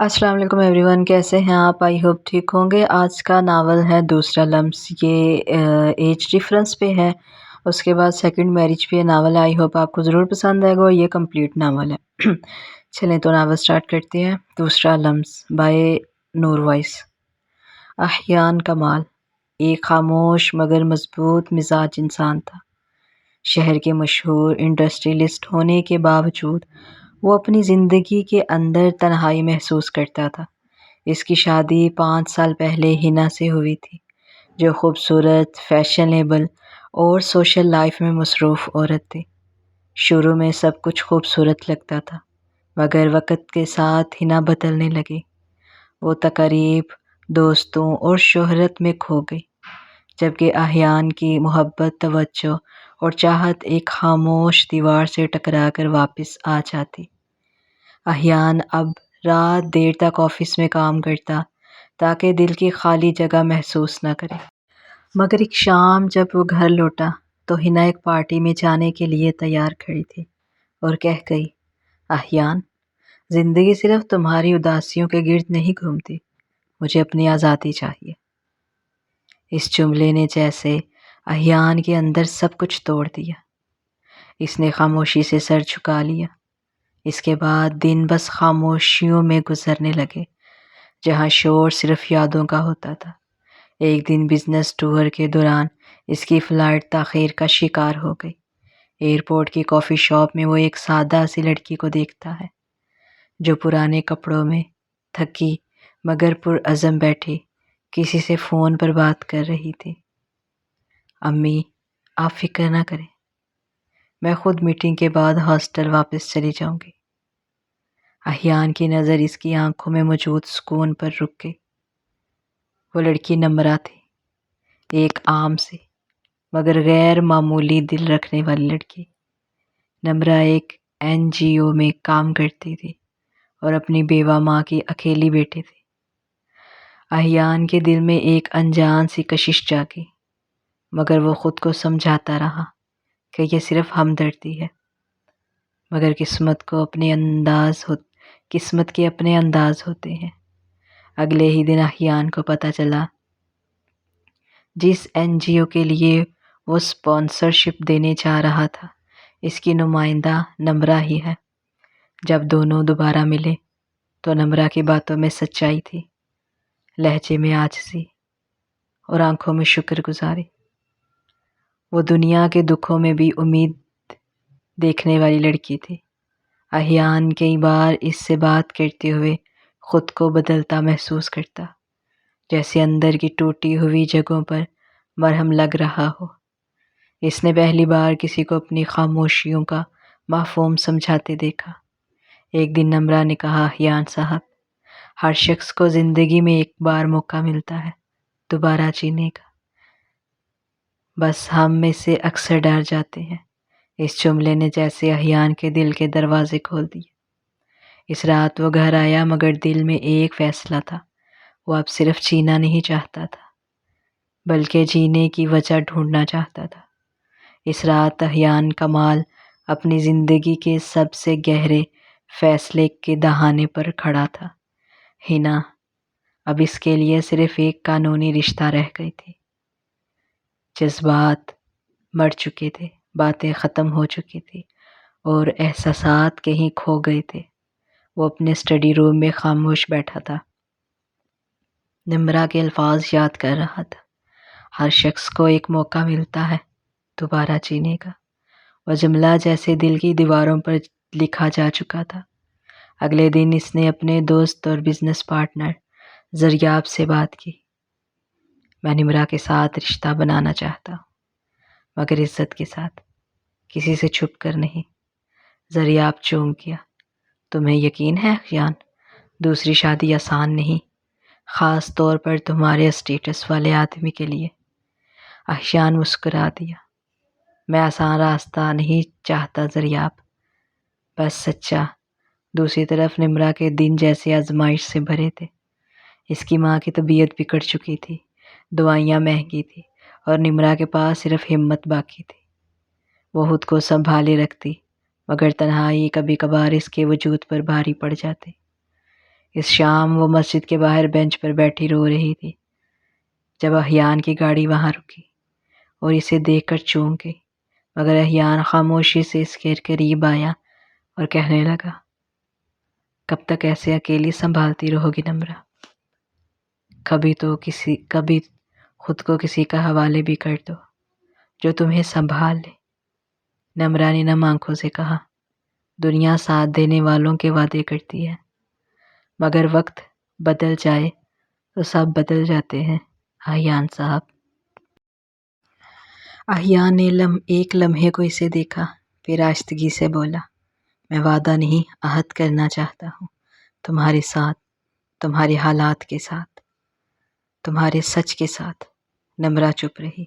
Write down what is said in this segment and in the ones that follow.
السلام علیکم every one, کیسے ہیں آپ؟ آئی ہوپ ٹھیک ہوں گے۔ آج کا ناول ہے دوسرا لمس۔ یہ ایج ڈفرنس پہ ہے، اس کے بعد سیکنڈ میرج پہ ناول۔ آئی ہوپ آپ کو ضرور پسند آئے گا، یہ کمپلیٹ ناول ہے۔ چلیں تو ناول سٹارٹ کرتے ہیں۔ دوسرا لمس بائے نور وائس۔ احیان کمال ایک خاموش مگر مضبوط مزاج انسان تھا۔ شہر کے مشہور انڈسٹریلسٹ ہونے کے باوجود وہ اپنی زندگی کے اندر تنہائی محسوس کرتا تھا۔ اس کی شادی 5 سال پہلے ہنا سے ہوئی تھی، جو خوبصورت، فیشنیبل اور سوشل لائف میں مصروف عورت تھی۔ شروع میں سب کچھ خوبصورت لگتا تھا، مگر وقت کے ساتھ ہنا بدلنے لگی۔ وہ تقریب، دوستوں اور شہرت میں کھو گئی، جبکہ احیان کی محبت، توجہ اور چاہت ایک خاموش دیوار سے ٹکرا کر واپس آ جاتی۔ احیان اب رات دیر تک آفس میں کام کرتا تاکہ دل کی خالی جگہ محسوس نہ کرے۔ مگر ایک شام جب وہ گھر لوٹا تو ہنا ایک پارٹی میں جانے کے لیے تیار کھڑی تھی اور کہہ گئی، احیان، زندگی صرف تمہاری اداسیوں کے گرد نہیں گھومتی، مجھے اپنی آزادی چاہیے۔ اس جملے نے جیسے احیان کے اندر سب کچھ توڑ دیا۔ اس نے خاموشی سے سر جھکا لیا۔ اس کے بعد دن بس خاموشیوں میں گزرنے لگے، جہاں شور صرف یادوں کا ہوتا تھا۔ ایک دن بزنس ٹور کے دوران اس کی فلائٹ تاخیر کا شکار ہو گئی۔ ایئرپورٹ کی کافی شاپ میں وہ ایک سادہ سی لڑکی کو دیکھتا ہے، جو پرانے کپڑوں میں تھکی مگر پرعزم بیٹھی کسی سے فون پر بات کر رہی تھی۔ امی، آپ فکر نہ کریں، میں خود میٹنگ کے بعد ہاسٹل واپس چلی جاؤں گی۔ احیان کی نظر اس کی آنکھوں میں موجود سکون پر رک گئی۔ وہ لڑکی نمرہ تھی، ایک عام سی مگر غیر معمولی دل رکھنے والی لڑکی۔ نمرہ ایک NGO میں کام کرتی تھی اور اپنی بیوہ ماں کی اکیلی بیٹی تھی۔ احیان کے دل میں ایک انجان سی کشش جاگی، مگر وہ خود کو سمجھاتا رہا کہ یہ صرف ہمدردی ہے۔ مگر قسمت کے اپنے انداز ہوتے ہیں۔ اگلے ہی دن احیان کو پتہ چلا جس NGO کے لیے وہ اسپانسرشپ دینے جا رہا تھا، اس کی نمائندہ نمرہ ہی ہے۔ جب دونوں دوبارہ ملے تو نمرہ کی باتوں میں سچائی تھی، لہجے میں عاجزی اور آنکھوں میں شکر گزاری۔ وہ دنیا کے دکھوں میں بھی امید دیکھنے والی لڑکی تھی۔ احیان کئی بار اس سے بات کرتے ہوئے خود کو بدلتا محسوس کرتا، جیسے اندر کی ٹوٹی ہوئی جگہوں پر مرہم لگ رہا ہو۔ اس نے پہلی بار کسی کو اپنی خاموشیوں کا مفہوم سمجھاتے دیکھا۔ ایک دن نمرہ نے کہا، احیان صاحب، ہر شخص کو زندگی میں ایک بار موقع ملتا ہے دوبارہ جینے کا، بس ہم میں سے اکثر ڈر جاتے ہیں۔ اس جملے نے جیسے احیان کے دل کے دروازے کھول دیے۔ اس رات وہ گھر آیا مگر دل میں ایک فیصلہ تھا، وہ اب صرف جینا نہیں چاہتا تھا بلکہ جینے کی وجہ ڈھونڈنا چاہتا تھا۔ اس رات احیان کمال اپنی زندگی کے سب سے گہرے فیصلے کے دہانے پر کھڑا تھا۔ ہنا اب اس کے لیے صرف ایک قانونی رشتہ رہ گئی تھی۔ جذبات مر چکے تھے، باتیں ختم ہو چکی تھی اور احساسات کہیں کھو گئے تھے۔ وہ اپنے اسٹڈی روم میں خاموش بیٹھا تھا، نمرہ کے الفاظ یاد کر رہا تھا۔ ہر شخص کو ایک موقع ملتا ہے دوبارہ جینے کا، وہ جملہ جیسے دل کی دیواروں پر لکھا جا چکا تھا۔ اگلے دن اس نے اپنے دوست اور بزنس پارٹنر زریاب سے بات کی۔ میں نمرہ کے ساتھ رشتہ بنانا چاہتا ہوں، مگر عزت کے ساتھ، کسی سے چھپ کر نہیں۔ زریاب چونک گیا۔ تمہیں یقین ہے احیان، دوسری شادی آسان نہیں، خاص طور پر تمہارے اسٹیٹس والے آدمی کے لیے۔ احیان مسکرا دیا، میں آسان راستہ نہیں چاہتا زریاب، بس سچا۔ دوسری طرف نمرہ کے دن جیسے آزمائش سے بھرے تھے۔ اس کی ماں کی طبیعت بگڑ چکی تھی، دوائیاں مہنگی تھی اور نمرہ کے پاس صرف ہمت باقی تھی۔ وہ خود کو سنبھالے رکھتی، مگر تنہائی کبھی کبھار اس کے وجود پر بھاری پڑ جاتی۔ اس شام وہ مسجد کے باہر بینچ پر بیٹھی رو رہی تھی جب احیان کی گاڑی وہاں رکی اور اسے دیکھ کر چونک گئی، مگر احیان خاموشی سے اس کے قریب آیا اور کہنے لگا، کب تک ایسے اکیلی سنبھالتی رہو گی نمرہ؟ کبھی خود کو کسی کا حوالے بھی کر دو جو تمہیں سنبھال لے۔ نمرہ نے نم آنکھوں سے کہا، دنیا ساتھ دینے والوں کے وعدے کرتی ہے، مگر وقت بدل جائے تو سب بدل جاتے ہیں احیان صاحب۔ احیان نے ایک لمحے کو اسے دیکھا، پھر آہستگی سے بولا، میں وعدہ نہیں عہد کرنا چاہتا ہوں تمہارے ساتھ، تمہارے حالات کے ساتھ، تمہارے سچ کے ساتھ۔ نمرہ چپ رہی۔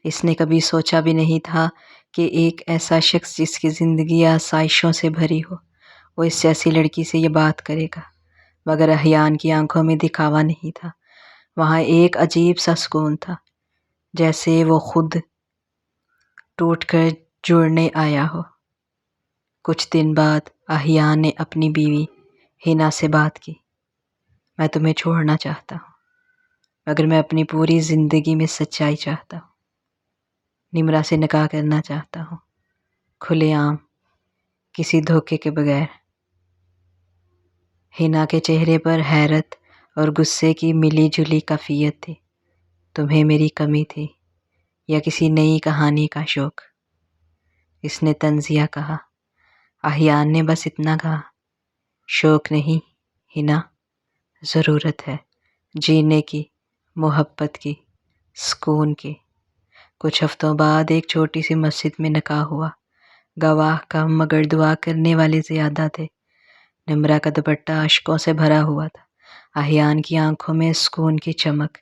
اس نے کبھی سوچا بھی نہیں تھا کہ ایک ایسا شخص جس کی زندگی آسائشوں سے بھری ہو، وہ اس جیسی لڑکی سے یہ بات کرے گا، مگر احیان کی آنکھوں میں دکھاوا نہیں تھا، وہاں ایک عجیب سا سکون تھا، جیسے وہ خود ٹوٹ کر جڑنے آیا ہو۔ کچھ دن بعد احیان نے اپنی بیوی ہنا سے بات کی، میں تمہیں چھوڑنا چاہتا ہوں، مگر میں اپنی پوری زندگی میں سچائی چاہتا ہوں، نمرہ سے نکاح کرنا چاہتا ہوں، کھلے عام، کسی دھوکے کے بغیر۔ ہنا کے چہرے پر حیرت اور غصے کی ملی جلی کیفیت تھی۔ تمہیں میری کمی تھی یا کسی نئی کہانی کا شوق؟ اس نے طنزیہ کہا۔ احیان نے بس اتنا کہا، شوق نہیں ہنا، ضرورت ہے جینے کی، محبت کی، سکون کی۔ کچھ ہفتوں بعد ایک چھوٹی سی مسجد میں نکاح ہوا، گواہ کم مگر دعا کرنے والے زیادہ تھے۔ نمرہ کا دوپٹہ اشکوں سے بھرا ہوا تھا، احیان کی آنکھوں میں سکون کی چمک،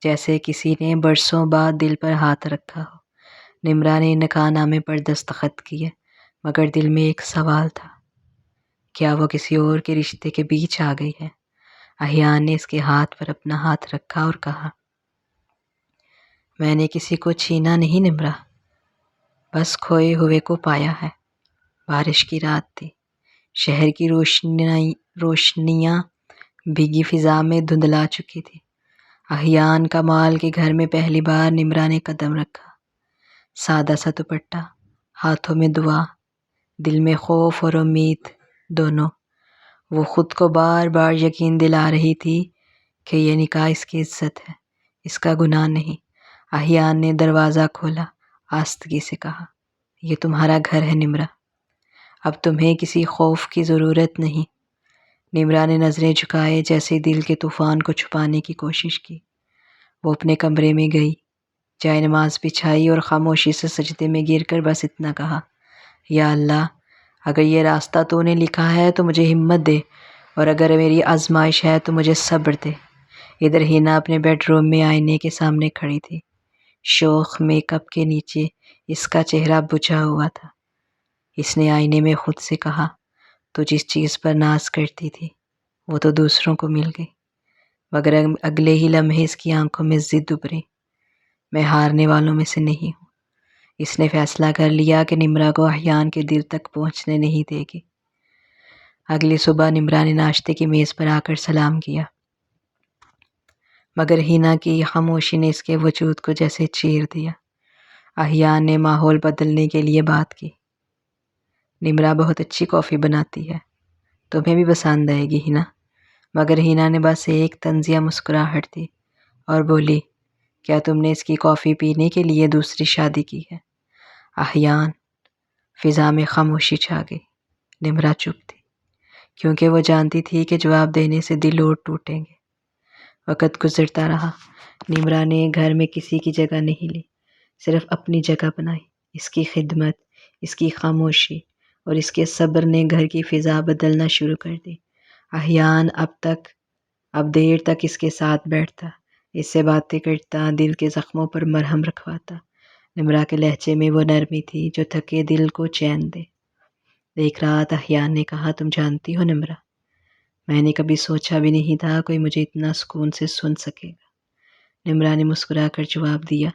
جیسے کسی نے برسوں بعد دل پر ہاتھ رکھا ہو۔ نمرہ نے نکاح نامے پر دستخط کیے، مگر دل میں ایک سوال تھا، کیا وہ کسی اور کے رشتے کے بیچ آ گئی ہے؟ احیان نے اس کے ہاتھ پر اپنا ہاتھ رکھا اور کہا، میں نے کسی کو چھینا نہیں نمرہ، بس کھوئے ہوئے کو پایا ہے۔ بارش کی رات تھی، شہر کی روشنیاں بھیگی فضا میں دھندلا چکی تھی۔ احیان کمال کے گھر میں پہلی بار نمرہ نے قدم رکھا، سادہ سا دوپٹہ، ہاتھوں میں دعا، دل میں خوف اور امید دونوں۔ وہ خود کو بار بار یقین دلا رہی تھی کہ یہ نکاح اس کی عزت ہے، اس کا گناہ نہیں۔ احیان نے دروازہ کھولا، آہستگی سے کہا، یہ تمہارا گھر ہے نمرہ، اب تمہیں کسی خوف کی ضرورت نہیں۔ نمرہ نے نظریں جھکائے، جیسے دل کے طوفان کو چھپانے کی کوشش کی۔ وہ اپنے کمرے میں گئی، جائے نماز بچھائی اور خاموشی سے سجدے میں گر کر بس اتنا کہا، یا اللہ، اگر یہ راستہ تو نے لکھا ہے تو مجھے ہمت دے، اور اگر میری آزمائش ہے تو مجھے صبر دے۔ ادھر ہنا اپنے بیڈ روم میں آئینے کے سامنے کھڑی تھی، شوخ میک اپ کے نیچے اس کا چہرہ بجھا ہوا تھا۔ اس نے آئینے میں خود سے کہا، تو جس چیز پر ناز کرتی تھی وہ تو دوسروں کو مل گئی، مگر اگلے ہی لمحے اس کی آنکھوں میں ضد ابھری، میں ہارنے والوں میں سے نہیں ہوں۔ اس نے فیصلہ کر لیا کہ نمرہ کو احیان کے دل تک پہنچنے نہیں دے گی۔ اگلی صبح نمرہ نے ناشتے کی میز پر آ کر سلام کیا، مگر ہنا کی خاموشی نے اس کے وجود کو جیسے چیر دیا۔ احیان نے ماحول بدلنے کے لیے بات کی، نمرہ بہت اچھی کافی بناتی ہے، تمہیں بھی پسند آئے گی ہنا۔ مگر ہنا نے بس ایک طنزیہ مسکراہٹ دی اور بولی، کیا تم نے اس کی کافی پینے کے لیے دوسری شادی کی ہے؟ احیان، فضا میں خاموشی چھا گئی۔ نمرہ چپ تھی، کیونکہ وہ جانتی تھی کہ جواب دینے سے دل اور ٹوٹیں گے۔ وقت گزرتا رہا، نمرہ نے گھر میں کسی کی جگہ نہیں لی، صرف اپنی جگہ بنائی۔ اس کی خدمت، اس کی خاموشی اور اس کے صبر نے گھر کی فضا بدلنا شروع کر دی۔ احیان اب دیر تک اس کے ساتھ بیٹھتا، اس سے باتیں کرتا، دل کے زخموں پر مرہم رکھواتا۔ نمرہ کے لہجے میں وہ نرمی تھی جو تھکے دل کو چین دے۔ ایک رات احیان نے کہا، تم جانتی ہو نمرہ، میں نے کبھی سوچا بھی نہیں تھا کوئی مجھے اتنا سکون سے سن سکے گا۔ نمرہ نے مسکرا کر جواب دیا،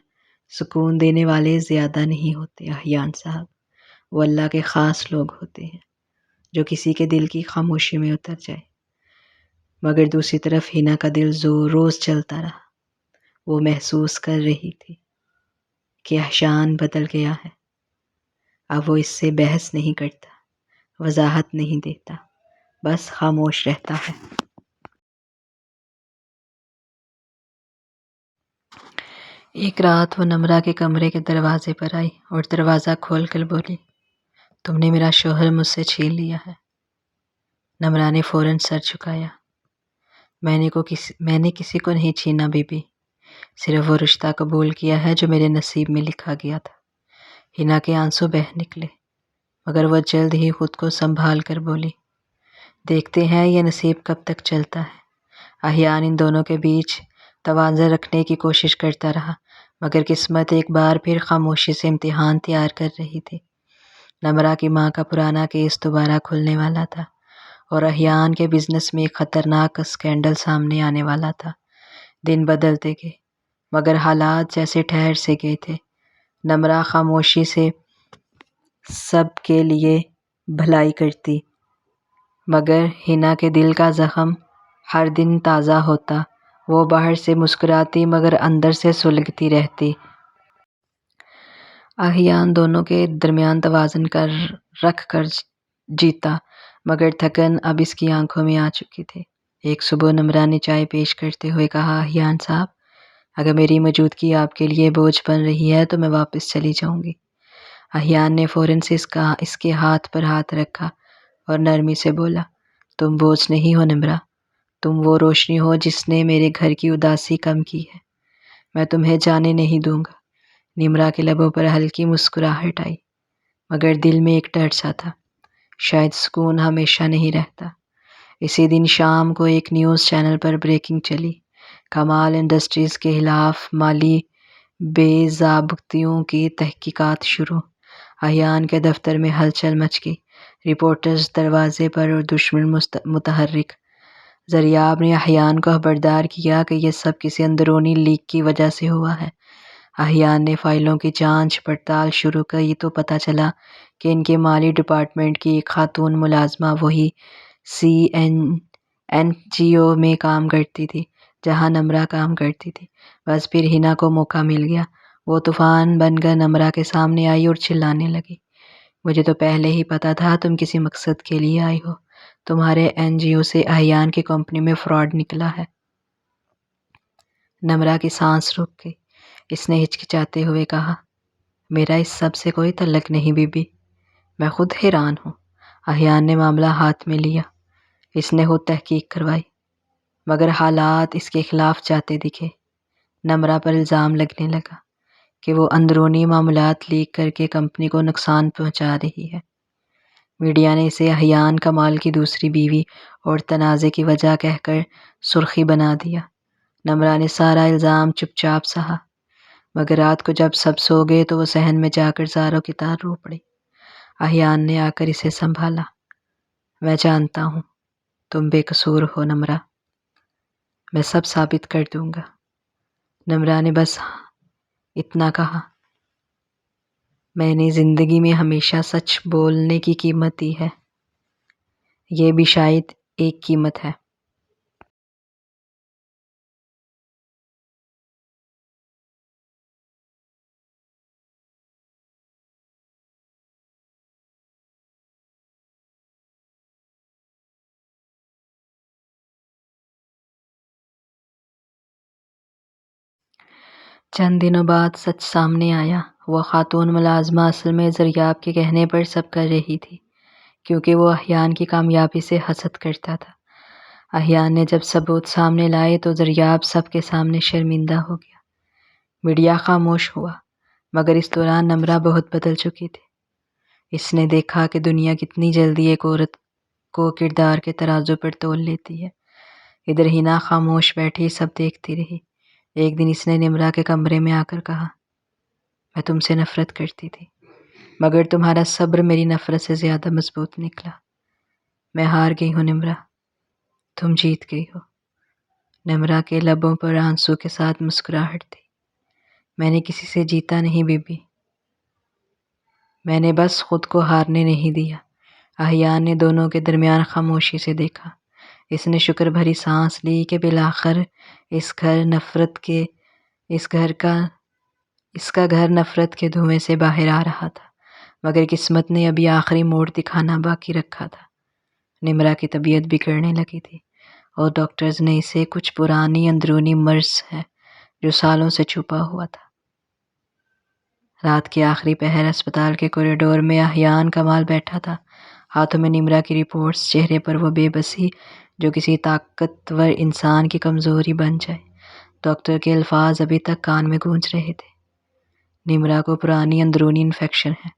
سکون دینے والے زیادہ نہیں ہوتے احیان صاحب، وہ اللہ کے خاص لوگ ہوتے ہیں جو کسی کے دل کی خاموشی میں اتر جائے۔ مگر دوسری طرف ہینا کا دل روز چلتا رہا۔ وہ محسوس کر رہی تھی کہ احشان بدل گیا ہے۔ اب وہ اس سے بحث نہیں کرتا، وضاحت نہیں دیتا، بس خاموش رہتا ہے۔ ایک رات وہ نمرہ کے کمرے کے دروازے پر آئی اور دروازہ کھول کر بولی، تم نے میرا شوہر مجھ سے چھین لیا ہے۔ نمرہ نے فوراً سر جھکایا۔ میں نے کسی کو نہیں چھینا بی بی، صرف وہ رشتہ قبول کیا ہے جو میرے نصیب میں لکھا گیا تھا۔ ہینا کے آنسو بہہ نکلے، مگر وہ جلد ہی خود کو سنبھال کر بولی، دیکھتے ہیں یہ نصیب کب تک چلتا ہے۔ احیان ان دونوں کے بیچ توازن رکھنے کی کوشش کرتا رہا، مگر قسمت ایک بار پھر خاموشی سے امتحان تیار کر رہی تھی۔ نمرہ کی ماں کا پرانا کیس دوبارہ کھلنے والا تھا اور احیان کے بزنس میں ایک خطرناک اسکینڈل سامنے آنے والا تھا۔ دن بدلتے گئے، مگر حالات جیسے ٹھہر سے گئے تھے۔ نمرہ خاموشی سے سب کے لیے بھلائی کرتی، مگر ہینا کے دل کا زخم ہر دن تازہ ہوتا۔ وہ باہر سے مسکراتی مگر اندر سے سلگتی رہتی۔ احیان دونوں کے درمیان توازن رکھ کر جیتا، مگر تھکن اب اس کی آنکھوں میں آ چکی تھی۔ ایک صبح نمرہ نے چائے پیش کرتے ہوئے کہا، احیان صاحب، اگر میری موجودگی آپ کے لیے بوجھ بن رہی ہے تو میں واپس چلی جاؤں گی۔ احیان نے فوراً سے اس کے ہاتھ پر ہاتھ رکھا اور نرمی سے بولا، تم بوجھ نہیں ہو نمرہ، تم وہ روشنی ہو جس نے میرے گھر کی اداسی کم کی ہے۔ میں تمہیں جانے نہیں دوں گا۔ نمرہ کے لبوں پر ہلکی مسکراہٹ آئی، مگر دل میں ایک ڈر سا تھا، شاید سکون ہمیشہ نہیں رہتا۔ اسی دن شام کو ایک نیوز چینل پر بریکنگ چلی، کمال انڈسٹریز کے خلاف مالی بے ضابطگیوں کی تحقیقات شروع۔ احیان کے دفتر میں ہلچل مچ گئی، رپورٹرز دروازے پر اور دشمن متحرک۔ زریاب نے احیان کو خبردار کیا کہ یہ سب کسی اندرونی لیک کی وجہ سے ہوا ہے۔ احیان نے فائلوں کی جانچ پڑتال شروع کی تو پتہ چلا کہ ان کے مالی ڈپارٹمنٹ کی ایک خاتون ملازمہ وہی CNGO میں کام کرتی تھی جہاں نمرہ کام کرتی تھی۔ بس پھر ہینا کو موقع مل گیا۔ وہ طوفان بن کر نمرہ کے سامنے آئی اور چلانے لگی، مجھے تو پہلے ہی پتا تھا تم کسی مقصد کے لیے آئی ہو۔ تمہارے NGO سے احیان کی کمپنی میں فراڈ نکلا ہے۔ نمرہ کی سانس رک گئی۔ اس نے ہچکچاتے ہوئے کہا، میرا اس سب سے کوئی تعلق نہیں بی بی، میں خود حیران ہوں۔ احیان نے معاملہ ہاتھ میں لیا، اس نے خود تحقیق کروائی، مگر حالات اس کے خلاف جاتے دکھے۔ نمرہ پر الزام لگنے لگا کہ وہ اندرونی معاملات لیک کر کے کمپنی کو نقصان پہنچا رہی ہے۔ میڈیا نے اسے احیان کمال کی دوسری بیوی اور تنازع کی وجہ کہہ کر سرخی بنا دیا۔ نمرہ نے سارا الزام چپ چاپ سہا، مگر رات کو جب سب سو گئے تو وہ صحن میں جا کر زاروں کی طرح رو پڑی۔ احیان نے آ کر اسے سنبھالا، میں جانتا ہوں تم بے قصور ہو نمرہ، میں سب ثابت کر دوں گا۔ نمرہ نے بس اتنا کہا، میں نے زندگی میں ہمیشہ سچ بولنے کی قیمت دی ہے، یہ بھی شاید ایک قیمت ہے۔ چند دنوں بعد سچ سامنے آیا۔ وہ خاتون ملازمہ اصل میں زریاب کے کہنے پر سب کر رہی تھی، کیونکہ وہ احیان کی کامیابی سے حسد کرتا تھا۔ احیان نے جب ثبوت سامنے لائے تو زریاب سب کے سامنے شرمندہ ہو گیا۔ میڈیا خاموش ہوا، مگر اس دوران نمرہ بہت بدل چکی تھی۔ اس نے دیکھا کہ دنیا کتنی جلدی ایک عورت کو کردار کے ترازو پر تول لیتی ہے۔ ادھر ہینا خاموش بیٹھی سب دیکھتی رہی۔ ایک دن اس نے نمرہ کے کمرے میں آ کر کہا، میں تم سے نفرت کرتی تھی، مگر تمہارا صبر میری نفرت سے زیادہ مضبوط نکلا۔ میں ہار گئی ہوں نمرہ، تم جیت گئی ہو۔ نمرہ کے لبوں پر آنسو کے ساتھ مسکراہٹ تھی، میں نے کسی سے جیتا نہیں بی بی، میں نے بس خود کو ہارنے نہیں دیا۔ احیان نے دونوں کے درمیان خاموشی سے دیکھا۔ اس نے شکر بھری سانس لی کہ بالآخر اس کا گھر نفرت کے دھوئیں سے باہر آ رہا تھا، مگر قسمت نے ابھی آخری موڑ دکھانا باقی رکھا تھا۔ نمرا کی طبیعت بگڑنے لگی تھی اور ڈاکٹرز نے اسے کچھ پرانی اندرونی مرض ہے جو سالوں سے چھپا ہوا تھا۔ رات کے آخری پہر اسپتال کے کوریڈور میں احیان کمال بیٹھا تھا، ہاتھوں میں نمرا کی رپورٹس، چہرے پر وہ بے بسی جو کسی طاقتور انسان کی کمزوری بن جائے۔ ڈاکٹر کے الفاظ ابھی تک کان میں گونج رہے تھے۔ نمرا کو پرانی اندرونی انفیکشن ہے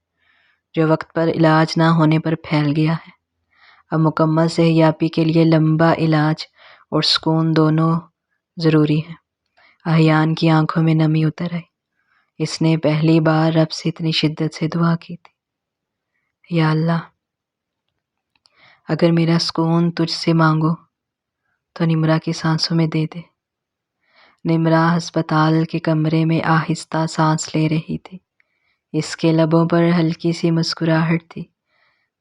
جو وقت پر علاج نہ ہونے پر پھیل گیا ہے۔ اب مکمل صحتیابی کے لیے لمبا علاج اور سکون دونوں ضروری ہیں۔ احیان کی آنکھوں میں نمی اتر آئی۔ اس نے پہلی بار رب سے اتنی شدت سے دعا کی تھی، یا اللہ، اگر میرا سکون تجھ سے مانگو تو نمرا کی سانسوں میں دے دے۔ نمرا ہسپتال کے کمرے میں آہستہ سانس لے رہی تھی۔ اس کے لبوں پر ہلکی سی مسکراہٹ تھی،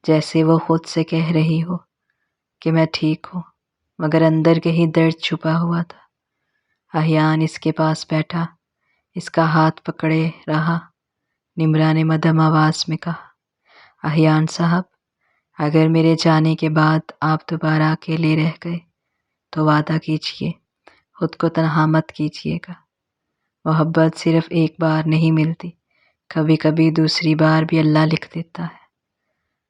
جیسے وہ خود سے کہہ رہی ہو کہ میں ٹھیک ہوں، مگر اندر کہیں درد چھپا ہوا تھا۔ احیان اس کے پاس بیٹھا، اس کا ہاتھ پکڑے رہا۔ نمرا نے مدھم آواز میں کہا، احیان صاحب، اگر میرے جانے کے بعد آپ دوبارہ اکیلے رہ گئے تو وعدہ کیجیے خود کو تنہا مت کیجیے گا۔ محبت صرف ایک بار نہیں ملتی، کبھی کبھی دوسری بار بھی اللہ لکھ دیتا ہے۔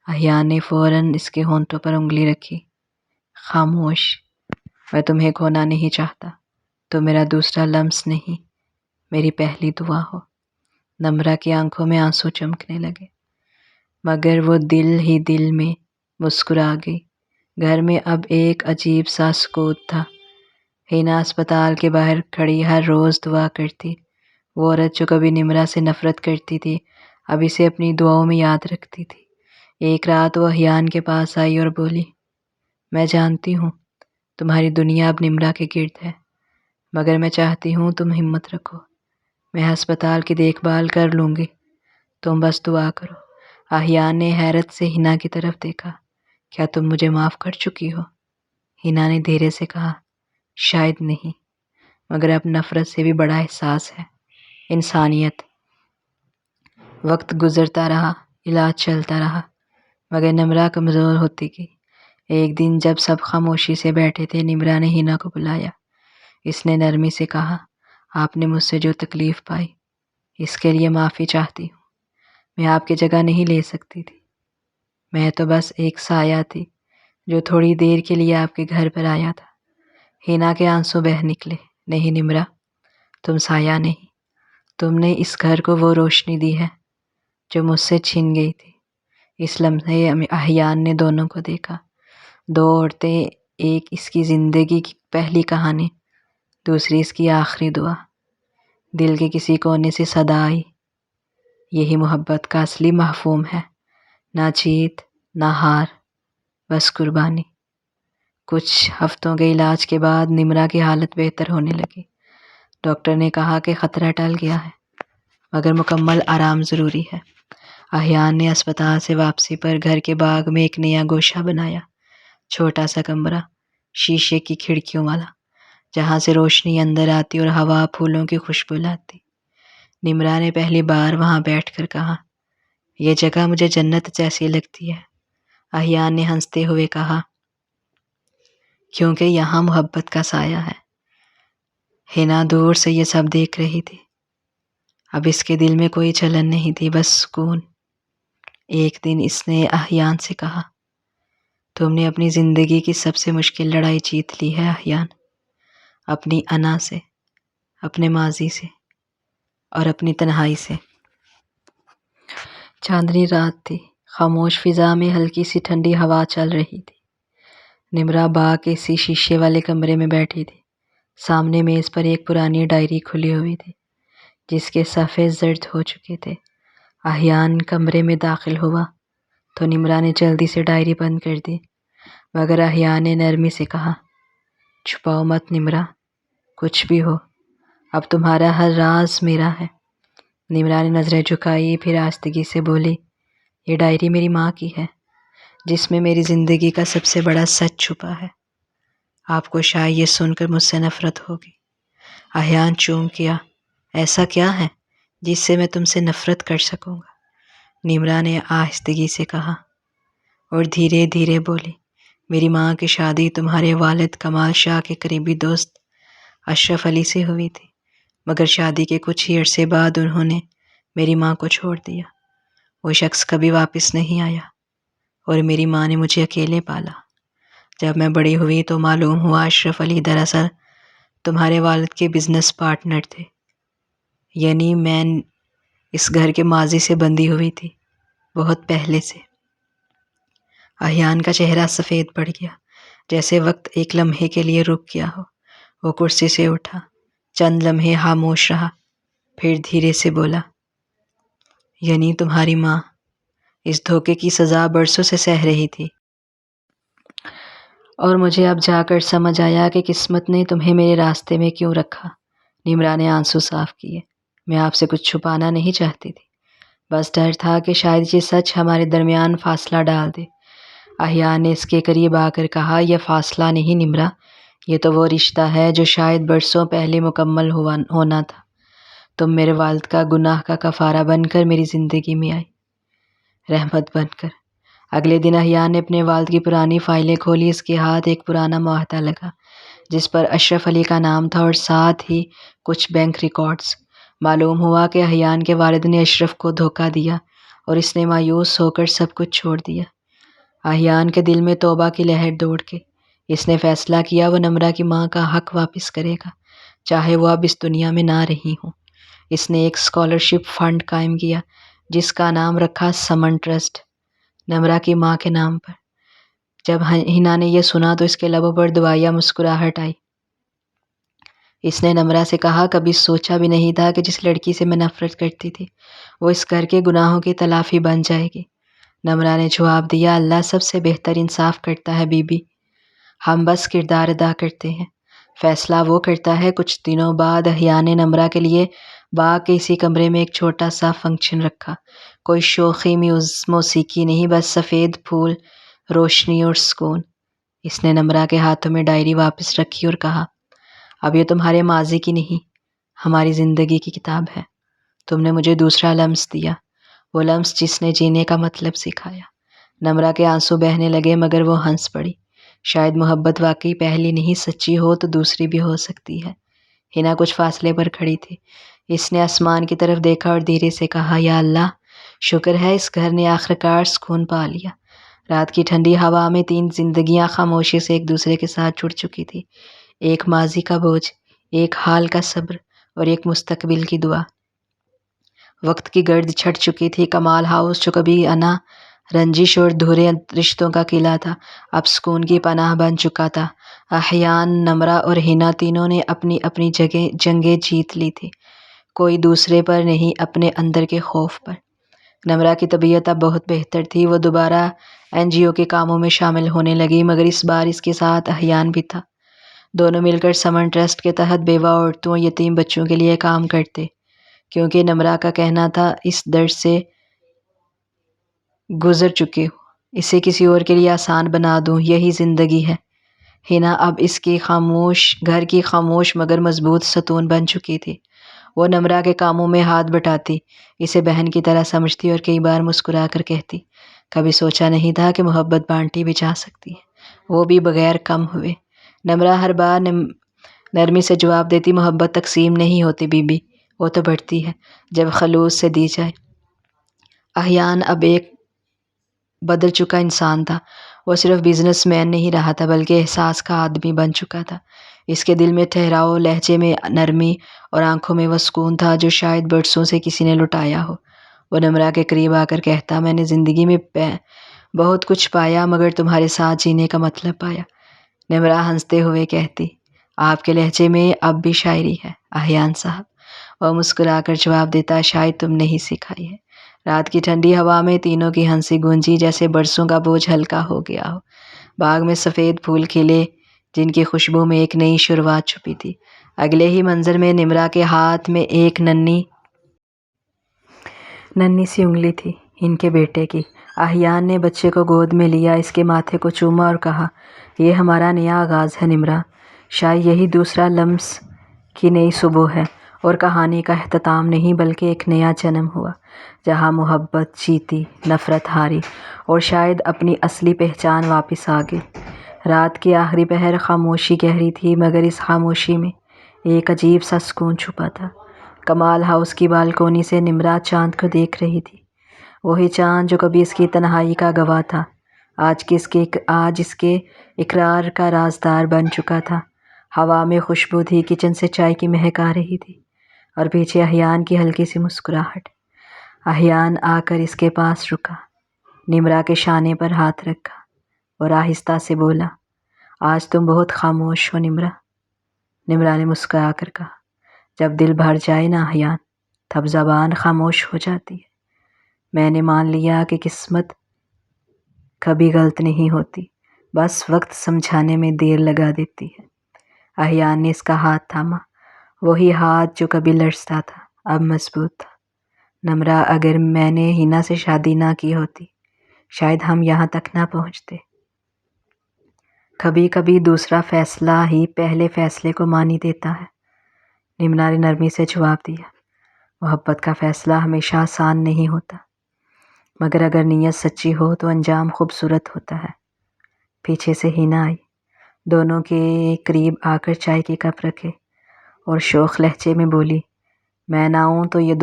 احیان نے فوراً اس کے ہونٹوں پر انگلی رکھی۔ خاموش، میں تمہیں کھونا نہیں چاہتا، تو میرا دوسرا لمس نہیں، میری پہلی دعا ہو۔ نمرا کی آنکھوں میں آنسو چمکنے لگے، مگر وہ دل ہی دل میں مسکرا گئی۔ گھر میں اب ایک عجیب سا سکوت تھا۔ ہینا اسپتال کے باہر کھڑی ہر روز دعا کرتی۔ وہ عورت جو کبھی نمرا سے نفرت کرتی تھی، اب اسے اپنی دعاؤں میں یاد رکھتی تھی۔ ایک رات وہ احیان کے پاس آئی اور بولی، میں جانتی ہوں تمہاری دنیا اب نمرا کے گرد ہے، مگر میں چاہتی ہوں تم ہمت رکھو، میں ہسپتال کی دیکھ بھال کر لوں گی، تم بس دعا کرو۔ احیان نے حیرت سے ہینا کی طرف دیکھا، کیا تم مجھے معاف کر چکی ہو؟ ہینا نے دھیرے سے کہا، شاید نہیں، مگر اب نفرت سے بھی بڑا احساس ہے، انسانیت۔ وقت گزرتا رہا، علاج چلتا رہا، مگر نمرا کمزور ہوتی گئی۔ ایک دن جب سب خاموشی سے بیٹھے تھے، نمرا نے ہینا کو بلایا۔ اس نے نرمی سے کہا، آپ نے مجھ سے جو تکلیف پائی، اس کے لیے معافی چاہتی ہوں۔ میں آپ کی جگہ نہیں لے سکتی تھی، میں تو بس ایک سایہ تھی جو تھوڑی دیر کے لیے آپ کے گھر پر آیا تھا۔ ہینا کے آنسو بہہ نکلے، نہیں نمرا، تم سایہ نہیں، تم نے اس گھر کو وہ روشنی دی ہے جو مجھ سے چھن گئی تھی۔ اس لمحے احیان نے دونوں کو دیکھا، دو عورتیں، ایک اس کی زندگی کی پہلی کہانی، دوسری اس کی آخری دعا۔ دل کے کسی کونے سے صدا آئی، یہی محبت کا اصلی مفہوم ہے، نہ جیت نہ ہار، بس قربانی۔ کچھ ہفتوں کے علاج کے بعد نمرا کی حالت بہتر ہونے لگی۔ ڈاکٹر نے کہا کہ خطرہ ٹل گیا ہے، مگر مکمل آرام ضروری ہے۔ احیان نے اسپتال سے واپسی پر گھر کے باغ میں ایک نیا گوشہ بنایا، چھوٹا سا کمرہ، شیشے کی کھڑکیوں والا، جہاں سے روشنی اندر آتی اور ہوا پھولوں کی خوشبو لاتی۔ نمرا نے پہلی بار وہاں بیٹھ کر کہا، یہ جگہ مجھے جنت جیسی لگتی ہے۔ احیان نے ہنستے ہوئے کہا، کیونکہ یہاں محبت کا سایہ ہے۔ ہینا دور سے یہ سب دیکھ رہی تھی۔ اب اس کے دل میں کوئی جلن نہیں تھی، بس سکون۔ ایک دن اس نے احیان سے کہا، تم نے اپنی زندگی کی سب سے مشکل لڑائی جیت لی ہے احیان، اپنی انا سے، اپنے ماضی سے اور اپنی تنہائی سے۔ چاندنی رات تھی، خاموش فضا میں ہلکی سی ٹھنڈی ہوا چل رہی تھی۔ نمرا باغ کے اسی شیشے والے کمرے میں بیٹھی تھی۔ سامنے میز پر ایک پرانی ڈائری کھلی ہوئی تھی جس کے صفحے زرد ہو چکے تھے۔ احیان کمرے میں داخل ہوا تو نمرا نے جلدی سے ڈائری بند کر دی، مگر احیان نے نرمی سے کہا، چھپاؤ مت نمرا، کچھ بھی ہو، اب تمہارا ہر راز میرا ہے۔ نمرا نے نظریں جھکائی، پھر آہستگی سے بولی، یہ ڈائری میری ماں کی ہے، جس میں میری زندگی کا سب سے بڑا سچ چھپا ہے۔ آپ کو شاید یہ سن کر مجھ سے نفرت ہوگی۔ احیان چونک کیا۔ ایسا کیا ہے جس سے میں تم سے نفرت کر سکوں گا؟ نمرا نے آہستگی سے کہا اور دھیرے دھیرے بولی، میری ماں کی شادی تمہارے والد کمال شاہ کے قریبی دوست اشرف علی سے ہوئی تھی، مگر شادی کے کچھ ہی عرصے بعد انہوں نے میری ماں کو چھوڑ دیا۔ وہ شخص کبھی واپس نہیں آیا اور میری ماں نے مجھے اکیلے پالا۔ جب میں بڑی ہوئی تو معلوم ہوا اشرف علی دراصل تمہارے والد کے بزنس پارٹنر تھے، یعنی میں اس گھر کے ماضی سے بندھی ہوئی تھی، بہت پہلے سے۔ احیان کا چہرہ سفید پڑ گیا، جیسے وقت ایک لمحے کے لیے رک گیا ہو۔ وہ کرسی سے اٹھا، چند لمحے خاموش رہا، پھر دھیرے سے بولا، یعنی تمہاری ماں اس دھوکے کی سزا برسوں سے سہ رہی تھی، اور مجھے اب جا کر سمجھ آیا کہ قسمت نے تمہیں میرے راستے میں کیوں رکھا۔ نمرا نے آنسو صاف کیے۔ میں آپ سے کچھ چھپانا نہیں چاہتی تھی، بس ڈر تھا کہ شاید یہ سچ ہمارے درمیان فاصلہ ڈال دے۔ احیان نے اس کے قریب آ کر کہا، یہ فاصلہ نہیں نمرا، یہ تو وہ رشتہ ہے جو شاید برسوں پہلے مکمل ہونا تھا۔ تم میرے والد کا گناہ کا کفارہ بن کر میری زندگی میں آئی، رحمت بن کر۔ اگلے دن احیان نے اپنے والد کی پرانی فائلیں کھولی۔ اس کے ہاتھ ایک پرانا معاہدہ لگا جس پر اشرف علی کا نام تھا اور ساتھ ہی کچھ بینک ریکارڈز۔ معلوم ہوا کہ احیان کے والد نے اشرف کو دھوکہ دیا اور اس نے مایوس ہو کر سب کچھ چھوڑ دیا۔ احیان کے دل میں توبہ کی لہر دوڑ کے اس نے فیصلہ کیا وہ نمرا کی ماں کا حق واپس کرے گا، چاہے وہ اب اس دنیا میں نہ رہی ہوں۔ اس نے ایک اسکالرشپ فنڈ قائم کیا جس کا نام رکھا سمن ٹرسٹ، نمرا کی ماں کے نام پر۔ جب ہنا نے یہ سنا تو اس کے لبوں پر دعائیہ مسکراہٹ آئی۔ اس نے نمرا سے کہا، کبھی سوچا بھی نہیں تھا کہ جس لڑکی سے میں نفرت کرتی تھی وہ اس گھر کے گناہوں کی تلافی بن جائے گی۔ نمرا نے جواب دیا، اللہ سب سے بہتر انصاف کرتا ہے بی بی، ہم بس کردار ادا کرتے ہیں، فیصلہ وہ کرتا ہے۔ کچھ دنوں بعد احیان نے نمرا کے لیے باغ کے اسی کمرے میں ایک چھوٹا سا فنکشن رکھا۔ کوئی شوخی موسیقی نہیں، بس سفید پھول، روشنی اور سکون۔ اس نے نمرا کے ہاتھوں میں ڈائری واپس رکھی اور کہا، اب یہ تمہارے ماضی کی نہیں، ہماری زندگی کی کتاب ہے۔ تم نے مجھے دوسرا لمس دیا، وہ لمس جس نے جینے کا مطلب سکھایا۔ نمرا کے آنسو بہنے لگے مگر وہ ہنس پڑی۔ شاید محبت واقعی پہلی نہیں سچی ہو تو دوسری بھی ہو سکتی ہے۔ ہنا کچھ فاصلے پر کھڑی تھی۔ اس نے آسمان کی طرف دیکھا اور دھیرے سے کہا، یا اللہ، شکر ہے اس گھر نے آخرکار سکون پا لیا۔ رات کی ٹھنڈی ہوا میں 3 زندگیاں خاموشی سے ایک دوسرے کے ساتھ جڑ چکی تھی، ایک ماضی کا بوجھ، ایک حال کا صبر اور ایک مستقبل کی دعا۔ وقت کی گرد چھٹ چکی تھی۔ کمال ہاؤس جو کبھی انا رنجش اور دھورے رشتوں کا قلعہ تھا اب سکون کی پناہ بن چکا تھا۔ احیان، نمرا اور ہنا تینوں نے اپنی اپنی جگہ جنگیں جیت لی تھی، کوئی دوسرے پر نہیں، اپنے اندر کے خوف پر۔ نمرا کی طبیعت اب بہت بہتر تھی، وہ دوبارہ NGO کے کاموں میں شامل ہونے لگی، مگر اس بار اس کے ساتھ احیان بھی تھا۔ دونوں مل کر سمن ٹرسٹ کے تحت بیوہ عورتوں اور یتیم بچوں کے لیے کام کرتے، کیونکہ نمرا کا کہنا تھا، اس درد سے گزر چکے ہو، اسے کسی اور کے لیے آسان بنا دوں، یہی زندگی ہے۔ ہنا اب اس کی گھر کی خاموش مگر مضبوط ستون بن چکی تھی۔ وہ نمرا کے کاموں میں ہاتھ بٹاتی، اسے بہن کی طرح سمجھتی اور کئی بار مسکرا کر کہتی، کبھی سوچا نہیں تھا کہ محبت بانٹی بھی جا سکتی ہے، وہ بھی بغیر کم ہوئے۔ نمرا ہر بار نرمی سے جواب دیتی، محبت تقسیم نہیں ہوتی بی بی، وہ تو بڑھتی ہے جب خلوص سے دی جائے۔ احیان اب ایک بدل چکا انسان تھا، وہ صرف بزنس مین نہیں رہا تھا بلکہ احساس کا آدمی بن چکا تھا۔ اس کے دل میں ٹھہراؤ، لہجے میں نرمی اور آنکھوں میں وہ سکون تھا جو شاید برسوں سے کسی نے لٹایا ہو۔ وہ نمرا کے قریب آ کر کہتا، میں نے زندگی میں بہت کچھ پایا مگر تمہارے ساتھ جینے کا مطلب پایا۔ نمرا ہنستے ہوئے کہتی، آپ کے لہجے میں اب بھی شاعری ہے احیان صاحب۔ وہ مسکرا کر جواب دیتا، شاید تم نے ہی سکھائی ہے۔ رات کی ٹھنڈی ہوا میں تینوں کی ہنسی گونجی جیسے برسوں کا بوجھ ہلکا ہو گیا ہو۔ باغ میں سفید پھول کھلے جن کی خوشبو میں ایک نئی شروعات چھپی تھی۔ اگلے ہی منظر میں نمرا کے ہاتھ میں ایک ننھی سی انگلی تھی، ان کے بیٹے کی۔ احیان نے بچے کو گود میں لیا، اس کے ماتھے کو چوما اور کہا، یہ ہمارا نیا آغاز ہے نمرا، شاید یہی دوسرا لمس کی نئی صبح ہے، اور کہانی کا اختتام نہیں بلکہ ایک نیا جنم ہوا، جہاں محبت جیتی، نفرت ہاری، اور شاید اپنی اصلی پہچان واپس آ گئی۔ رات کی آخری پہر خاموشی گہری تھی، مگر اس خاموشی میں ایک عجیب سا سکون چھپا تھا۔ کمال ہاؤس کی بالکونی سے نمرا چاند کو دیکھ رہی تھی، وہی چاند جو کبھی اس کی تنہائی کا گواہ تھا، آج اس کے اقرار کا رازدار بن چکا تھا۔ ہوا میں خوشبو تھی، کچن سے چائے کی مہک آ رہی تھی، اور پیچھے احیان کی ہلکی سی مسکراہٹ۔ احیان آ کر اس کے پاس رکا، نمرا کے شانے پر ہاتھ رکھا اور آہستہ سے بولا، آج تم بہت خاموش ہو نمرا۔ نمرا نے مسکرا کر کہا، جب دل بھر جائے نا احیان، تب زبان خاموش ہو جاتی ہے۔ میں نے مان لیا کہ قسمت کبھی غلط نہیں ہوتی، بس وقت سمجھانے میں دیر لگا دیتی ہے۔ احیان نے اس کا ہاتھ تھاما، وہی ہاتھ جو کبھی لرزتا تھا، اب مضبوط تھا۔ نمرا، اگر میں نے ہینا سے شادی نہ کی ہوتی، شاید ہم یہاں تک نہ پہنچتے۔ کبھی کبھی دوسرا فیصلہ ہی پہلے فیصلے کو معنی دیتا ہے، نمرا نے نرمی سے جواب دیا۔ محبت کا فیصلہ ہمیشہ آسان نہیں ہوتا، مگر اگر نیت سچی ہو تو انجام خوبصورت ہوتا ہے۔ پیچھے سے ہینا آئی، دونوں کے قریب آ کر چائے کی کپ رکھے اور شوخ لہجے میں بولی، میں نہ آؤں تو یہ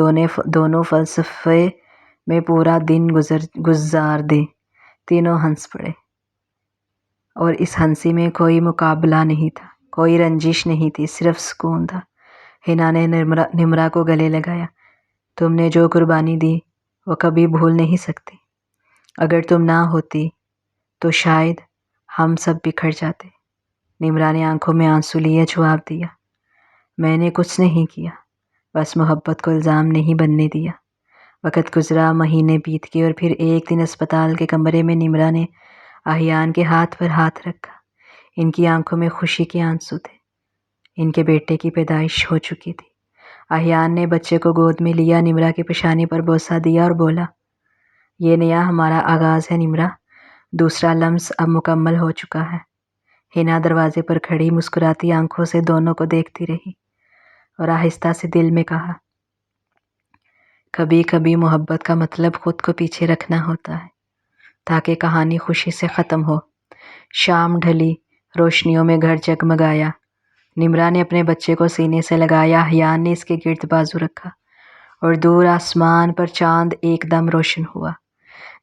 دونوں فلسفے میں پورا دن گزار دیں۔ تینوں ہنس پڑے، اور اس ہنسی میں کوئی مقابلہ نہیں تھا، کوئی رنجش نہیں تھی، صرف سکون تھا۔ ہینا نے نمرا کو گلے لگایا، تم نے جو قربانی دی وہ کبھی بھول نہیں سکتی۔ اگر تم نہ ہوتی تو شاید ہم سب بکھر جاتے۔ نمرا نے آنکھوں میں آنسو لیے جواب دیا، میں نے کچھ نہیں کیا، بس محبت کو الزام نہیں بننے دیا۔ وقت گزرا، مہینے بیت گئے، اور پھر ایک دن اسپتال کے کمرے میں نمرا نے احیان کے ہاتھ پر ہاتھ رکھا۔ ان کی آنکھوں میں خوشی کے آنسو تھے، ان کے بیٹے کی پیدائش ہو چکی تھی۔ احیان نے بچے کو گود میں لیا، نمرا کی پیشانی پر بوسہ دیا اور بولا، یہ نیا ہمارا آغاز ہے نمرا، دوسرا لمس اب مکمل ہو چکا ہے۔ ہینا دروازے پر کھڑی مسکراتی آنکھوں سے دونوں کو دیکھتی رہی اور آہستہ سے دل میں کہا، کبھی کبھی محبت کا مطلب خود کو پیچھے رکھنا ہوتا ہے تاکہ کہانی خوشی سے ختم ہو۔ شام ڈھلی، روشنیوں میں گھر جگمگایا۔ نمرا نے اپنے بچے کو سینے سے لگایا، احیان نے اس کے گرد بازو رکھا، اور دور آسمان پر چاند ایک دم روشن ہوا،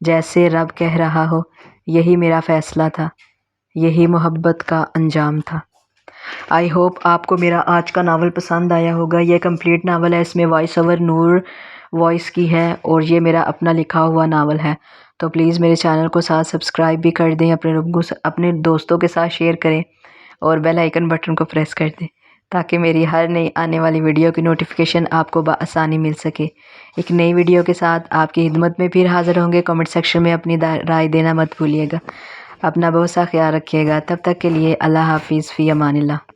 جیسے رب کہہ رہا ہو، یہی میرا فیصلہ تھا، یہی محبت کا انجام تھا۔ آئی ہوپ آپ کو میرا آج کا ناول پسند آیا ہوگا۔ یہ کمپلیٹ ناول ہے، اس میں وائس اوور نور وائس کی ہے، اور یہ میرا اپنا لکھا ہوا ناول ہے۔ تو پلیز میرے چینل کو ساتھ سبسکرائب بھی کر دیں، اپنے دوستوں کے ساتھ شیئر کریں، اور بیل آئیکن بٹن کو پریس کر دیں تاکہ میری ہر نئی آنے والی ویڈیو کی نوٹیفیکیشن آپ کو بآسانی مل سکے۔ ایک نئی ویڈیو کے ساتھ آپ کی خدمت میں پھر حاضر ہوں گے۔ کمنٹ سیکشن میں اپنی رائے دینا مت بھولیے گا۔ اپنا بہت سا خیال رکھیے گا، تب تک کے لیے اللہ حافظ، فی امان اللہ۔